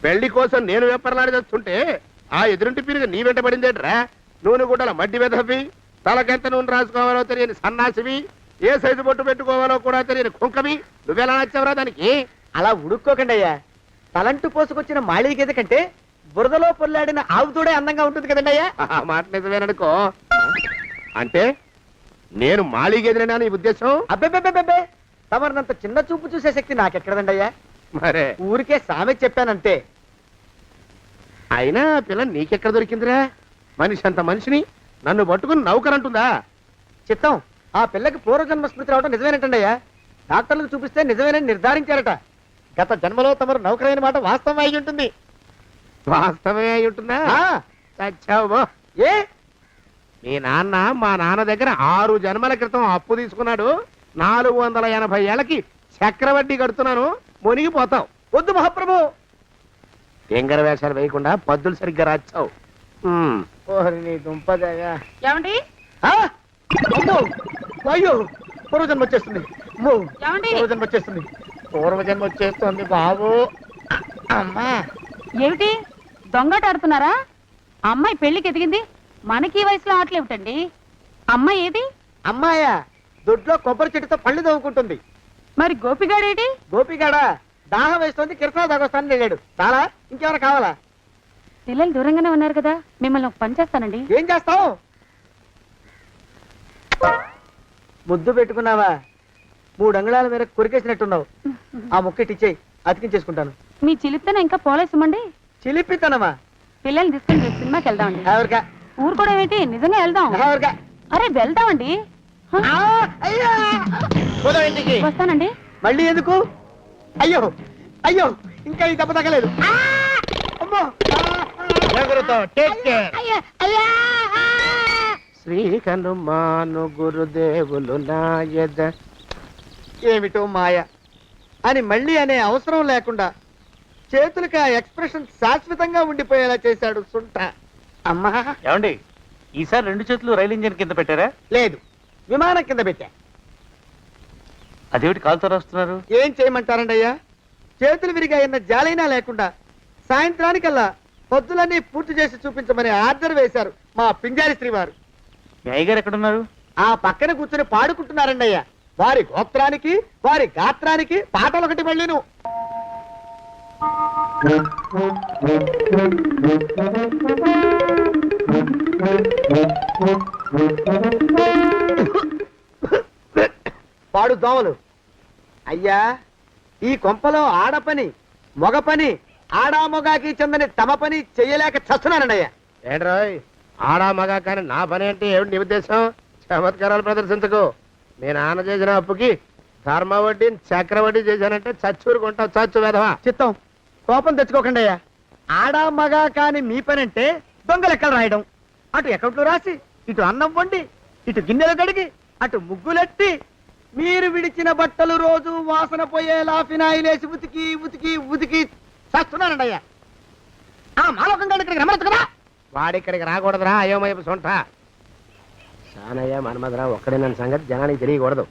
పెళ్లి కోసం నేను వెప్పర్లాడి చేస్తుంటే ఆ ఎదురింటి పీరుగా నీ వెంట పడిందేట్రా? నూనె గుడ్డల మడ్డి వెధవి, తలకెంత నూనె రాసుకోవాలో తెలియని సన్నాసివి. ఏ సైజు బొట్టు పెట్టుకోవాలో కూడా తెలియని కుంకమి నువ్వెలా నచ్చావురా దానికి? అలా ఉడుక్కోకండి అయ్యా. తలంటు పోసుకొచ్చిన మాళీ గీత కంటే బురదలో పొల్లాడిన ఆవు తోడే అందంగా ఉంటుంది కదండి అయ్యా. ఆ మాట నిజమేననుకో. అంటే నేను మాళీగెదిరినా నీ ఉద్దేశం? అబ్బెబ్బెబ్బెబ్బే, తమరినంత చిన్న చూపు చూసే శక్తి నాకెక్కడదండి అయ్యా. మరే ఊరికే సామె చెప్పానంతే. అయినా ఆ పిల్ల నీకెక్కడ దొరికిందిరా? మనిషి అంత మనిషిని నన్ను పట్టుకుని నౌకరంటుందా? చిత్తం, ఆ పిల్లకి పూర్వజన్మ స్మృతి రావడం నిజమేనటండి అయ్యా. డాక్టర్లకు చూపిస్తే నిజమేనని నిర్ధారించారట. గత జన్మలో తమరు నౌకరైన మాట వాస్తవం అయి ఉంటుంది. వాస్తవమే అయి ఉంటుందా? ఆ, చచ్చావు. ఏ మీ నాన్న మా నాన్న దగ్గర 6 జన్మల క్రితం అప్పు తీసుకున్నాడు. 480 ఏళ్ళకి చక్రవడ్డీ కడుతున్నాను. మునిగిపోతావు. వద్దు మహాప్రభు. ఎంగర వేషాలు వేయకుండా పద్దులు సరిగ్గా రాచావు. ఓహరి నీ దుంపదగా. ఏమండి అమ్మో, అయ్యో, పూర్వజన్మ వచ్చేస్తుంది. అమ్మో, ఏమండి? పూర్వజన్మ వచ్చేస్తుంది. పూర్వజన్మ వచ్చేస్తుంది బాబు. అమ్మా, ఏమిటి దొంగట ఆడుతున్నారా? అమ్మాయి పెళ్లికి ఎదిగింది, మనకి ఈ వయసులో ఆటలేమిటండి? అమ్మాయి ఏది? అమ్మాయా దొడ్లో కొబ్బరి చెట్టుతో పళ్ళు తవ్వుకుంటుంది. మరి గోపిగాడేటి? గోపిగాడ దాహం వేస్తుంది, కిరసా దాగొస్తానని వెళ్ళాడు. చాలా ఇంకేమైనా కావాలా? పిల్లలు దూరంగానే ఉన్నారు కదా, మిమ్మల్ని ఒక పని చేస్తానండి. ఏం చేస్తావు? ముద్దు పెట్టుకున్నావా? 3 అంగుళాల మేర కొరికేసినట్టున్నావు. ఆ ముక్కటిచ్చేయి, అతికించేసుకుంటాను. మీ చిలిపితేనే ఇంకా పోలేసమండి. చిలిపితనమా? పిల్లల్ని తీసుకుని రేపు సినిమాకి వెళ్దామండి. ఎవరికా? ఊరు కూడా ఏంటి, నిజంగా వెళ్దాం. ఎవరికా? అరే వెళ్దామండి. హ, అయ్యా, పోదాం ఇంటికి. వస్తానండి. మళ్ళీ ఎందుకు? అయ్యో అయ్యో, ఇంకా ఈ దెబ్బ తగ్గలేదు. అమ్మో, శ్రీ హనుమాను గురుదేవులు నాయద. ఏమిటో మాయ అని మళ్ళీ అనే అవసరం లేకుండా చేతులకి ఆ ఎక్స్ప్రెషన్ శాశ్వతంగా ఉండిపోయేలా చేశాడు సుంట. అమ్మా, ఏమండి ఈసారి 2 చేతులు రైలు ఇంజిన్ కింద పెట్టారా? లేదు, విమానం కింద పెట్టా. అదేమిటి కాలుతో రాస్తున్నారు? ఏం చేయమంటారండి అయ్యా? చేతులు విరిగాయన్న జాలైనా లేకుండా సాయంత్రానికల్లా పొద్దులన్నీ పూర్తి చేసి చూపించమని ఆర్డర్ వేశారు మా పింజారి శ్రీవారు. మీ అయ్యగారు ఎక్కడున్నారు? ఆ పక్కన కూర్చొని పాడుకుంటున్నారండి అయ్యా. వారి గోత్రానికి వారి గాత్రానికి పాటలు ఒకటి మళ్ళీను. పాడు దోమలు. అయ్యా, ఈ కొంపలో ఆడపని మగ పని ఆడా మొగాకి చెందని తమ పని చెయ్యలేక చస్తున్నానండి అయ్యా. ఏంట్రాయ్, ఆడా మగా కానీ నా పని అంటే ఏమిటి నీ ఉద్దేశం? చమత్కారాలు ప్రదర్శించకు. మీ నాన్న చేసిన అప్పుకి ధర్మ వడ్డీని చక్రవడ్డీ చేశానంటే చచ్చూరుకుంటావు. చచ్చు వేధవా. చిత్తం, కోపం తెచ్చుకోకండి అయ్యా. ఆడా మగా కాని మీ పని అంటే దొంగ లెక్కలు రాయడం. అటు అకౌంట్లో రాసి, ఇటు అన్నం వండి, ఇటు గిన్నెలు కడిగి, అటు ముగ్గులెట్టి, మీరు విడిచిన బట్టలు రోజు వాసన పోయేలా ఫినాయిలేసి ఉతికి ఉతికి ఉతికి చేస్తున్నానండి అయ్యా. ఆ మాలోకం గారి ఇక్కడికి రమ్మచ్చు కదా. వాడిక్కడికి రాకూడదురా అయోమయపు సొంట. సానయ్య మన్మధరా ఒక్కడే నన్ను సంగతి జనానికి తెలియకూడదు.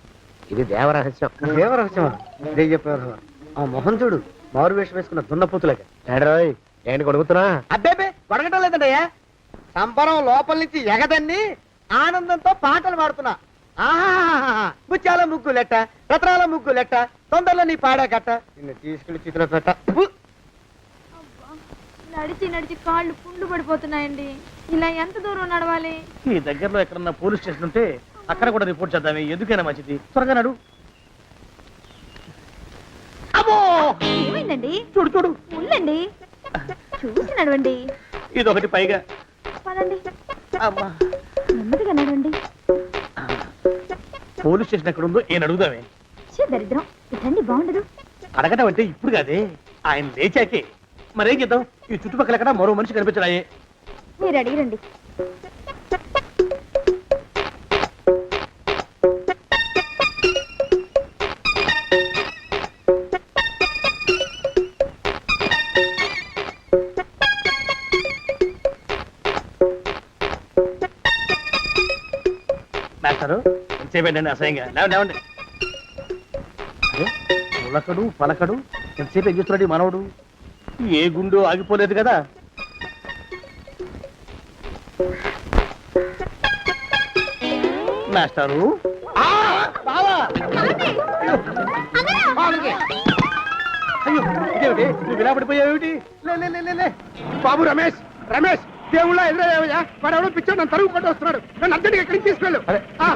ఇది దేవరహస్యం. దేవరహస్యమా? ఇదే చెప్పారు. ఆ మొహం చూడు, మారు వేషం వేసుకున్న దున్నపోతులకి. ఏడ్రోయ్, ఏంటి కొడుకుతున్నా? అబ్బేబే, కొడగటం లేదండయ్యా. సంబరం లోపల నుంచి ఎగదన్ని ఆనందంతో పాటలు పాడుతున్నా. ఆహా, ముత్యాల ముగ్గులెట్ట, రత్నాల ముగ్గులెట్ట, తొందరలో నీ పాడా కట్ట, నిన్ను తీసుకెళ్లి చిత్ర పెట్ట. నడిచి నడిచి కాళ్ళు పుండ్లు పడిపోతున్నాయండి. ఇలా ఎంత దూరం నడవాలి? ఈ దగ్గరలో ఎక్కడన్నా పోలీస్ స్టేషన్ ఉంటే అక్కడ కూడా రిపోర్ట్ చేద్దామే. ఎందుకైనా మంచిది. త్వరగా నడు. అమ్మో, ఏమైందండి? చూడు చూడు, ఉండండి, చూసి నడవండి. ఇదొకటి పైగా. పదండి, అమ్మా, నెమ్మదిగా నడవండి. పోలీస్ స్టేషన్ ఎక్కడ ఉందో ఏం అడుగుదామే. దరిద్రం, ఇటండి బాగుండదు. అడగటం అంటే ఇప్పుడు కాదే, ఆయన లేచాకే. మరేం చేద్దాం? ఈ చుట్టుపక్కల ఎక్కడ మరో మనిషి కనిపించడాయే. మీరు అడిగిరండి. మాస్టారు, ఎంతసేపండి అసహ్యంగా? లేవండి. అరే, పులకడు పలకడు, ఎంతసేపు ఏం చేస్తున్నాడు ఈ మనవడు? ఏ గుండు ఆగిపోలేదు కదా. మాస్టారు, బావా అయ్యో ఇదేమిటి నువ్వు ఇలా పడిపోయావేమిటి లే లే లే లే, లే బాబు రమేష్ రమేష్ దేవుళ్ళ ఎదురయ్యా వాడు ఎవడో పిచ్చోడు నన్ను తరుగు పట్టి వస్తున్నాడు నన్ను అద్దెకి ఎక్కడికి తీసుకెళ్ళు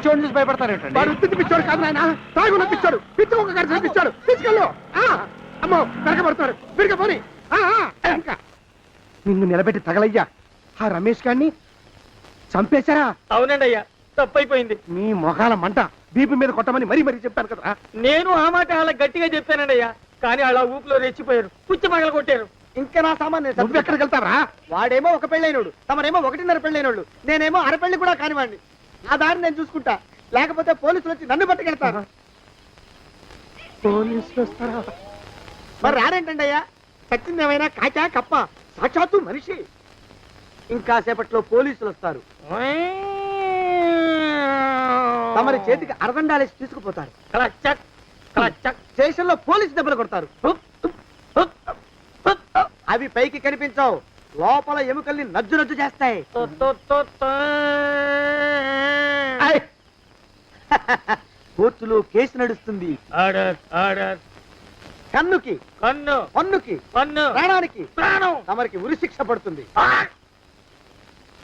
చూడండి చూసి భయపడతారేంటండి వాడు ఉత్తి పిచ్చోడు కాదు నాయన తాగున్న పిచ్చాడు పిచ్చి ఒక గడిచిన పిచ్చాడు తీసుకెళ్ళు అమ్మో వెనకబడుతున్నాడు విరగపోని ఇంకా నిన్ను నిలబెట్టి తగలయ్యా ఆ రమేష్ గారిని చంపేశారా? అవునండి అయ్యా తప్పైపోయింది. మీ మొఖాల మంట బీపీ మీద కొట్టమని మరీ మరీ చెప్పాను కదా. నేను ఆ మాట అలా గట్టిగా చెప్పానండి అయ్యా, కానీ అలా ఊపిలో రెచ్చిపోయారు, పుచ్చి పగల కొట్టారు. ఇంకా నా సామాన్ నువ్వు ఎక్కడికి వెళ్తావా? వాడేమో ఒక పెళ్ళైనోడు, తమరేమో 1.5 పెళ్ళైనోడు, నేనేమో అరపెళ్ళి కూడా కానివ్వండి. ఆ దారి నేను చూసుకుంటా, లేకపోతే పోలీసులు వచ్చి నన్ను పట్టుకెళ్తారు. పోలీసులు వస్తారా? మరి రారేంటండి అయ్యా, చచ్చింది ఏమైనా కాచా కప్ప, సాక్షాత్తు మనిషి. ఇంకా సేపట్లో పోలీసులు వస్తారు, తమరి చేతికి అరదండాలేసి తీసుకుపోతారు. స్టేషన్ లో పోలీసు దెబ్బలు కొడతారు, అవి పైకి కనిపించవు, లోపల ఎముకల్ని నజ్జు నజ్జు చేస్తాయి. కోర్టులో కేసు నడుస్తుంది. కన్నుకి కన్ను, పన్నుకి పన్ను, ప్రాణానికి ప్రాణం. తమరికి ఉరిశిక్ష పడుతుంది.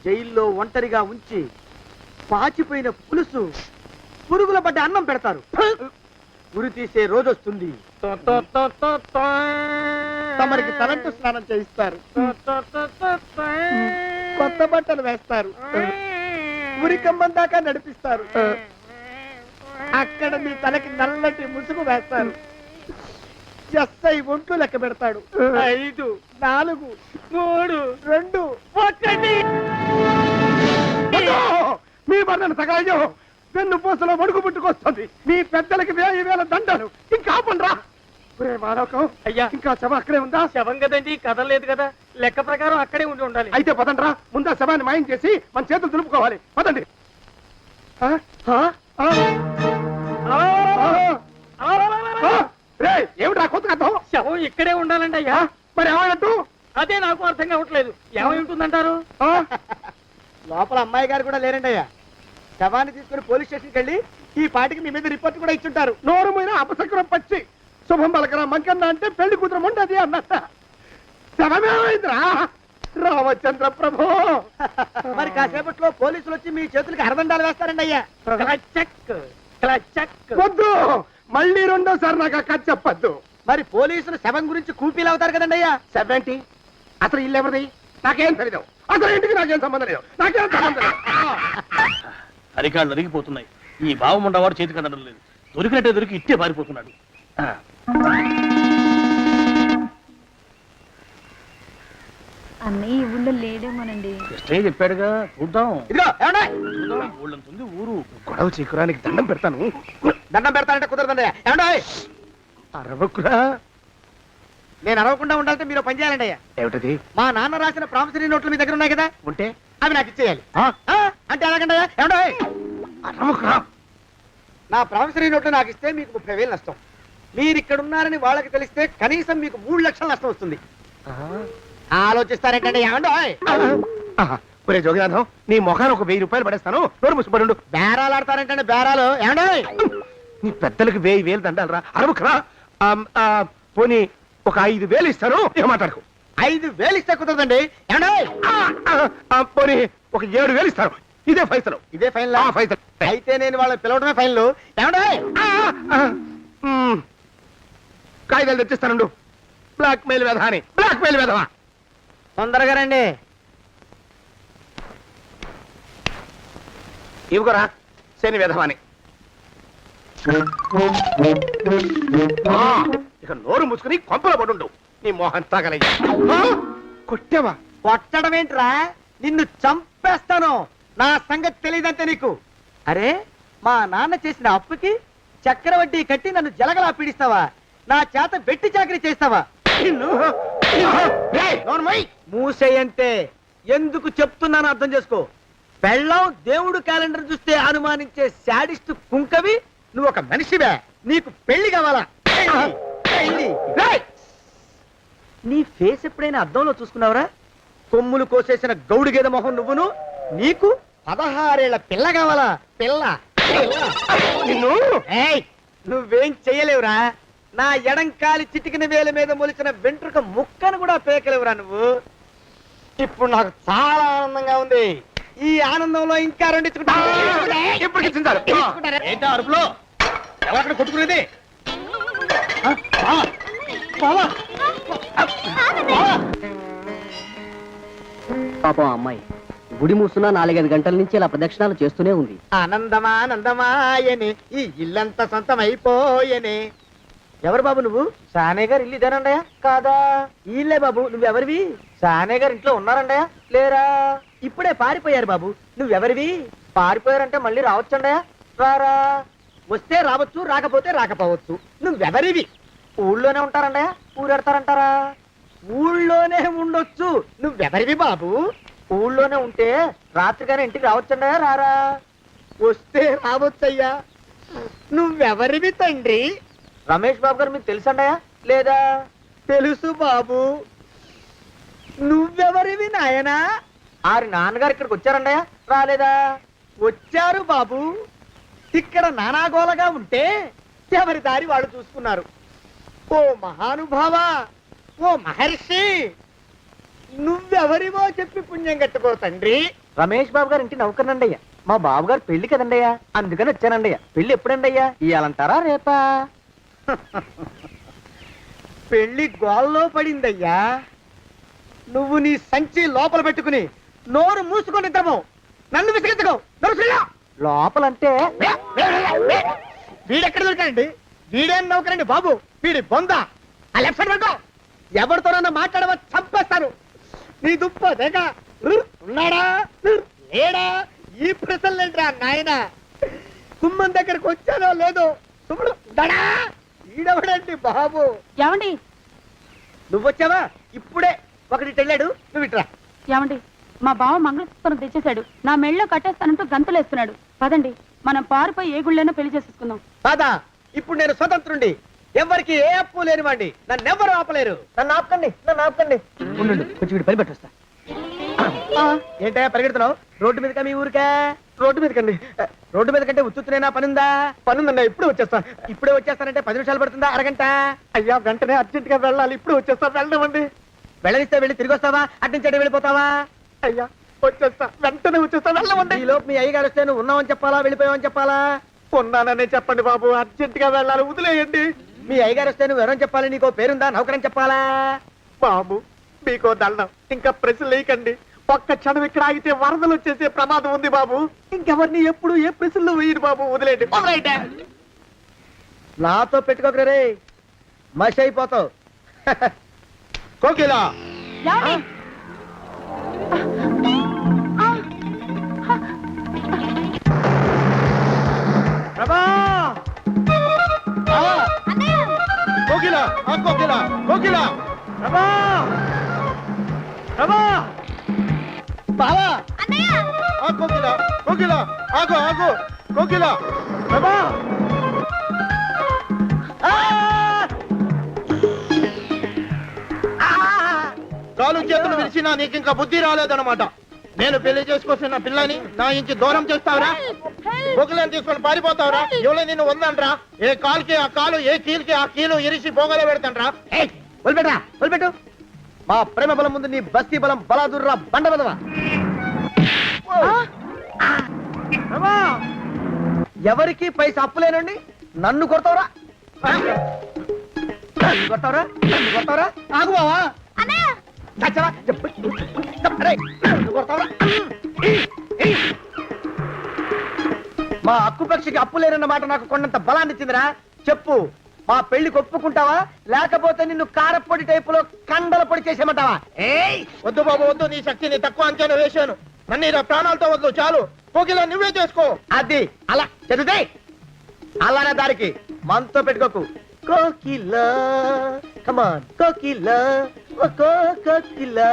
జైల్లో ఒంటరిగా ఉంచి పాచిపోయిన పులుసు, పురుగుల పడ్డ అన్నం పెడతారు. ఉరి తీసే రోజు వస్తుంది. తమరికి తలంటు స్నానం చేయిస్తారు, కొత్త బట్టలు వేస్తారు, ఉరి కంబం దాకా నడిపిస్తారు. అక్కడ మీ తలకి నల్లటి ముసుగు వేస్తారు. ఎస్ఐ ఒంట్లు లెక్క పెడతాడు. 5 4 3 2 1. మీ బండను తగలయ్యో, పెన్ను పూసలో వడుగు పుట్టుకొస్తుంది. మీ పెద్దలకి 1000 దండలు. ఇంకా ఆపండ్రా. మానవకం అయ్యా, ఇంకా శవం అక్కడే ఉందా? శవం కదండి, కదలేదు కదా, లెక్క ప్రకారం అక్కడే ఉండి ఉండాలి. అయితే పదండ్రా, ముందా శవాన్ని మాయం చేసి మన చేతులు దులుపుకోవాలి. పదండి. ఏమిటా కొత్త కథ? శవం ఇక్కడే ఉండాలండి అయ్యా. మరి ఏమన్నట్టు? అదే నాకు అర్థం కావట్లేదు. ఏమై ఉంటుందంటారు? లోపల అమ్మాయి గారు కూడా లేరండి అయ్యా. శవాన్ని తీసుకుని పోలీస్ స్టేషన్కి వెళ్ళి ఈ పాటికి మీ మీద రిపోర్ట్ కూడా ఇచ్చుంటారు. నోరు మీద అపశకురం పచ్చి శుభం పలకరా మంకన్న అంటే పెళ్లి కూతురు ఉండదు అన్నట్ట. శవమేమైందిరా రామచంద్ర ప్రభు. మరి కాసేపట్లో పోలీసులు వచ్చి మీ చేతులకి అరదండాలు వేస్తారండి అయ్యా. వద్దు, మళ్ళీ రెండోసారి నాకు అక్క చెప్పద్దు. మరి పోలీసులు శవం గురించి కూపీలు అవుతారు కదండి అయ్యా. 70 అసలు ఇల్లు ఎవరిది? నాకేం తెలియదు. అసలు ఇంటికి నాకేం సంబంధం లేదు. నాకేం సంబంధం లేదు. అరికాళ్ళు అరిగిపోతున్నాయి. ఈ బావముండవాడు చేతికి అందడం లేదు. దొరికినట్టే దొరికి ఇట్టే పారిపోతున్నాడు. అన్నయ్య ఈ ఊళ్ళో లేడేమోనండి. కృష్ణయ్య చెప్పాడుగా, చూద్దాం. ఊళ్ళంతుంది ఊరు. గొడవ చీకురానికి దండం పెడతాను. దండం పెడతానంటే కుదరదండి. ఏమండి అరవకురా. నేను అరవకుండా ఉండాలంటే మీరు పని చేయాలండి అయ్యా. ఏమిటది? మా నాన్న రాసిన ప్రామిసరీ నోట్లు మీ దగ్గర ఉన్నాయి కదా, ఉంటే అవి నాకు ఇచ్చేయాలి. అంటే ఎలాగండి అయ్యా? ఏమండి అరవకురా. నా ప్రామిసరీ నోట్లు నాకు ఇస్తే మీకు 30,000 నష్టం. మీరు ఇక్కడ ఉన్నారని వాళ్ళకి తెలిస్తే కనీసం మీకు 3 లక్షల నష్టం వస్తుంది. ఆలోచిస్తారేంటండి? ఏమండి ఒరే జోగినాథం, నీ మొఖాన్ని ఒక 1000 రూపాయలు పడేస్తాను. నోరు ముసుపడు. బేరాలు ఆడతారేంటండి? బేరాలు ఏమండి? నీ పెద్దలకు 1000 దండాలరా. అరవకురా. పోనీ ఒక 5,000 ఇస్తాను. ఏం మాట్లాడుకో. 5,000 ఇస్తే కుదరదండి. ఏమండి? పోనీ ఒక 7,000 ఇస్తాను. ఇదే ఫైసలు. ఇదే ఫైనల్? ఫైసలు. అయితే నేను వాళ్ళని పిలవడమే ఫైనల్. ఏమండి? కాగితాలు తెచ్చిస్తాను. బ్లాక్ మెయిల్ వెధవా అని. బ్లాక్ మెయిల్ వెధవా. తొందరగా రండి. ఇవ్వరా శని వెధవాని. ఇక నోరు మూసుకుని కొంపలో పడుండు. నీ మోహన్ తాగలయ్యా. కొట్టావా? కొట్టడం ఏంట్రా? నిన్ను చంపేస్తాను. నా సంగతి తెలియదంటే నీకు. అరే, మా నాన్న చేసిన అప్పుకి చక్రవడ్డీ కట్టి నన్ను జలగలా పీడిస్తావా? నా చేత వెట్టి చాకరీ చేస్తావా? మూసేయంటే ఎందుకు చెప్తున్నాను అర్థం చేసుకో. పెళ్ళం దేవుడు క్యాలెండర్ చూస్తే అనుమానించే శాడిస్ట్ కుంకవి నువ్వు ఒక మనిషివే. నీకు పెళ్లి కావాలా? పెళ్లి. నీ ఫేస్ ఎప్పుడైనా అద్దంలో చూసుకున్నావురా? కొమ్ములు కోసేసిన గౌడు గేదె మొహం నువ్వును. నీకు 16 ఏళ్ల పిల్ల కావాలా? పిల్ల నిన్ను నువ్వేం చెయ్యలేవురా. నా ఎడంకాలి చిటికిన వేల మీద మొలిచిన వెంట్రుక ముక్కను కూడా పేకలేవురా నువ్వు. ఇప్పుడు నాకు చాలా ఆనందంగా ఉంది. ఈ ఆనందంలో ఇంకా రెండించుకుంటా. ఇప్పుడు ఇచ్చిందారు. ఏంటా అరుపులో ఎవరక్కడ కొట్టుకునేది? ఆ, బావా, బావా, బావా. పాపం అమ్మాయి గుడి మూసున్న 4-5 గంటల నుంచి ఇలా ప్రదక్షిణాలు చేస్తూనే ఉంది. ఆనందమానందమాయనే ఈ ఇల్లంతా సొంతమైపోయనే. ఎవరు బాబు నువ్వు? సానే గారు ఇల్లు ఇదేనండయా? కాదా? ఇల్లే బాబు. నువ్వెవరివి? సానే గారు ఇంట్లో ఉన్నారండయా? లేరా? ఇప్పుడే పారిపోయారు బాబు. నువ్వెవరివి? పారిపోయారంటే మళ్ళీ రావచ్చండయా? రారా. వస్తే రావచ్చు, రాకపోతే రాకపోవచ్చు. నువ్వెవరివి? ఊళ్ళోనే ఉంటారండయా? ఊరెడతారంటారా? ఊళ్ళోనే ఉండొచ్చు. నువ్వెవరివి బాబు? ఊళ్ళోనే ఉంటే రాత్రిగానే ఇంటికి రావచ్చండయా? రారా. వస్తే రావచ్చయ్యా. నువ్వెవరివి తండ్రి? రమేష్ బాబు గారు మీకు తెలుసండయా? లేదా? తెలుసు బాబు. నువ్వెవరివి నాయనా? ఆరి నాన్నగారు ఇక్కడికి వచ్చారండయా? రాలేదా? వచ్చారు బాబు. ఇక్కడ నానాగోలగా ఉంటే ఎవరి దారి వాళ్ళు చూసుకున్నారు. ఓ మహానుభావ, ఓ మహర్షి, నువ్వెవరివో చెప్పి పుణ్యం కట్టుకో తండ్రి. రమేష్ బాబు గారు ఇంటి నౌకర్నండయ్యా. మా బాబు గారు పెళ్లి కదండయ్యా, అందుకని వచ్చానండయ్యా. పెళ్లి ఎప్పుడండయ్యా? ఇయ్యాలంటారా రేపా? పెళ్లి గోల్లో పడిందయ్యా. నువ్వు నీ సంచి లోపల పెట్టుకుని నోరు మూసుకొని నిద్రపో. నన్ను విసిగించుకో. లోపలంటే వీడెక్కడ దొరికాడండి? వీడేం నౌకరండి బాబు, వీడి బొంద. ఆ లెఫ్ట్ సైడ్ పెట్టుకో. ఎవరితోనన్నా మాట్లాడవా చంపేస్తాను. నీ దుప్ప దేగ ఉన్నాడా లేడా? ఈ ప్రశ్నలేంట్రా నాయన. కుమ్మం దగ్గరకు వచ్చానో లేదో తుమ్ముడు దడా. ఈడవడండి బాబు. ఏమండి నువ్వొచ్చావా? ఇప్పుడే ఒకటి వెళ్ళాడు. నువ్వు ఇట్రా. ఏమండి, మా బావ మంగళసూత్రం తెచ్చేశాడు. నా మెళ్ళో కట్టేస్తానంటూ గంతులేస్తున్నాడు. పదండి, మనం పారిపోయి ఏ గుళ్ళైనా పెళ్లి చేసేసుకుందాం. కాదా? ఇప్పుడు నేను స్వతంత్రుండి, ఎవరికి ఏ అప్పు లేనివ్వండి. నన్ను ఎవరు ఆపలేరు. నన్ను ఆపకండి, నన్ను ఆపకండి. ఉండు, కొంచెం వీడు పరిపెట్టొస్తా. ఏంటయ్యా పరిగెడుతున్నావు? రోడ్డు మీదకా మీ ఊరికా? రోడ్డు మీదకండి. రోడ్డు మీద కంటే ఉత్తునేనా? పనుందా? పనుందండి. ఇప్పుడే వచ్చేస్తా. ఇప్పుడే వచ్చేస్తానంటే 10 నిమిషాలు పడుతుందా? అరగంట? అయ్యా వెంటనే అర్జెంట్ గా వెళ్ళాలి. ఇప్పుడు వచ్చేస్తా. వెళ్ళమండి. వెళ్ళనిస్తే వెళ్ళి తిరిగి వస్తావా? అట్నుంచి వెళ్ళిపోతావా? అయ్యా వచ్చేస్తా, వెంటనే వచ్చేస్తా. వెళ్ళమండి. ఈ లోపు మీ అయ్యగారు వస్తే నువ్వు ఉన్నావని చెప్పాలా, వెళ్ళిపోయావని చెప్పాలా? ఉన్నాననే చెప్పండి బాబు. అర్జెంట్ గా వెళ్ళాలి, వదిలేయండి. మీ అయ్యగారు వస్తే నువ్వు ఎవరని చెప్పాలి? నీకో పేరుందా? నౌకరని చెప్పాలా? బాబు మీకో దండం. ఇంకా ప్రశ్నలు వేయకండి. ఒక్క క్షణం ఇక్కడ ఆగితే వరదలు వచ్చేసే ప్రమాదం ఉంది బాబు. ఇంకెవరిని ఎప్పుడు ఏ ప్రశ్నలు వేయరు బాబు. వదిలేండి, వదిలేండి. నాతో పెట్టుకోకరే రే, మషి అయిపోతావు. కోకిలా ఏమండి? ప్రభా! కోకిలా కోకిలా కోకిలా ప్రభా! ప్రభా! బావా! కోకిలా కోకిలా ఆగు ఆగు కోకిలా ప్రభా! కాలు చేతులు విరిచినా నీకు ఇంకా బుద్ధి రాలేదన్నమాట. నేను పెళ్లి చేసుకొస్తున్న పిల్లని నా ఇంటి దూరం చేస్తావురా? బొగ్గులను తీసుకొని పారిపోతావురా? ఎవరో నిన్ను ఉందంట్రా? ఏ కాలుకి ఆ కాలు, ఏ కీలుకి ఆ కీలు ఇరిచి బొగలో పెడతాంట్రా? వదిలిపెట్టరా, వదిలిపెట్టు. మా ప్రేమ బలం ముందు నీ బస్తీ బలం బలాదుర్రా బండ బదవా. ఎవరికి పైసా అప్పులేనండి నన్ను కొడతావురా? నన్ను కొడతావురా? నన్ను కొడతావురా? ఆగు బావా. చచ్చరా? అరే, నన్ను కొడతావురా? మా అక్కు పక్షికి అప్పు లేనన్న మాట నాకు కొండంత బలాన్ని ఇచ్చిందిరా. చెప్పు, మా పెళ్లికి ఒప్పుకుంటావా, లేకపోతే నిన్ను కారపొడి టైపులో కండల పొడి చేసేమంటావా? వద్దు బాబు వద్దు, నీ శక్తిని తక్కువ అంచనా వేశాను. నన్ను ఇలా ప్రాణాలతో వద్దు, చాలు. కోకిలా నువ్వే చేసుకో. అది అలా చదివితే అలానే దారికి మనతో పెట్టుకోకు. కోకిలా కమాన్ కోకిలా, ఓ కోకిలా.